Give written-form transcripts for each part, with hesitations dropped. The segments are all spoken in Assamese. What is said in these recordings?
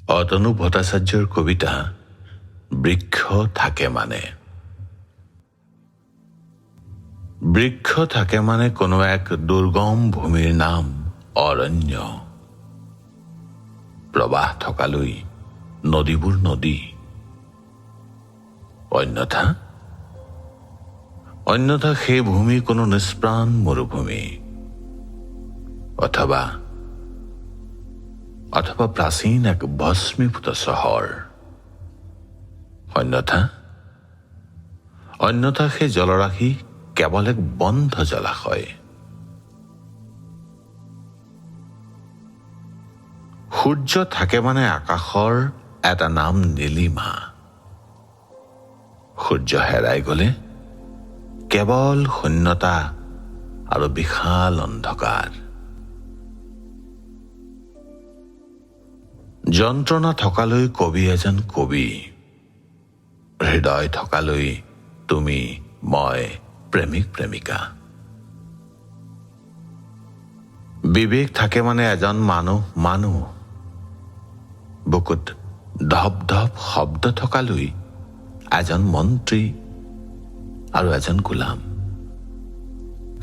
অতনু ভট্টাচাৰ্যৰ কবিতা বৃক্ষ থাকে মানে। বৃক্ষ থাকে মানে কোনো এক দুৰ্গম ভূমিৰ নাম অৰণ্য। প্ৰবাহ থকালৈ নদীবোৰ নদী, অন্যথা সেই ভূমি কোনো নিষ্প্ৰাণ মৰুভূমি অথবা প্ৰাচীন এক ভস্মীভূত চহৰ। অন্যথা সেই জলৰাশি কেৱল এক বন্ধ জলাশয়। সূৰ্য থাকে মানে আকাশৰ এটা নাম নীলিমা। সূৰ্য হেৰাই গলে কেৱল শূন্যতা আৰু বিশাল অন্ধকাৰ। যন্ত্ৰণা থকালৈ কবি এজন কবি, হৃদয় থকালৈ তুমি মই প্ৰেমিক প্ৰেমিকা। বিবেক থাকে মানে এজন মানুহ, বুকুত ধপ ধপ শব্দ থকালৈ এজন মন্ত্ৰী আৰু এজন গোলাম,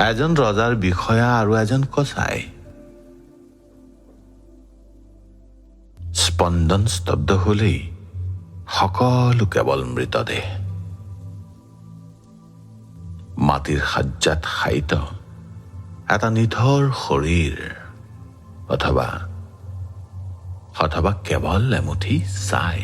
এজন ৰজাৰ বিষয়া আৰু এজন কচাই। স্পন্দন স্তব্ধ হলেই সকলো কেৱল মৃতদেহ। মাটিৰ সজ্জাত শায়িত এটা নিথৰ শৰীৰ অথবা কেৱল এমুঠি ছাই।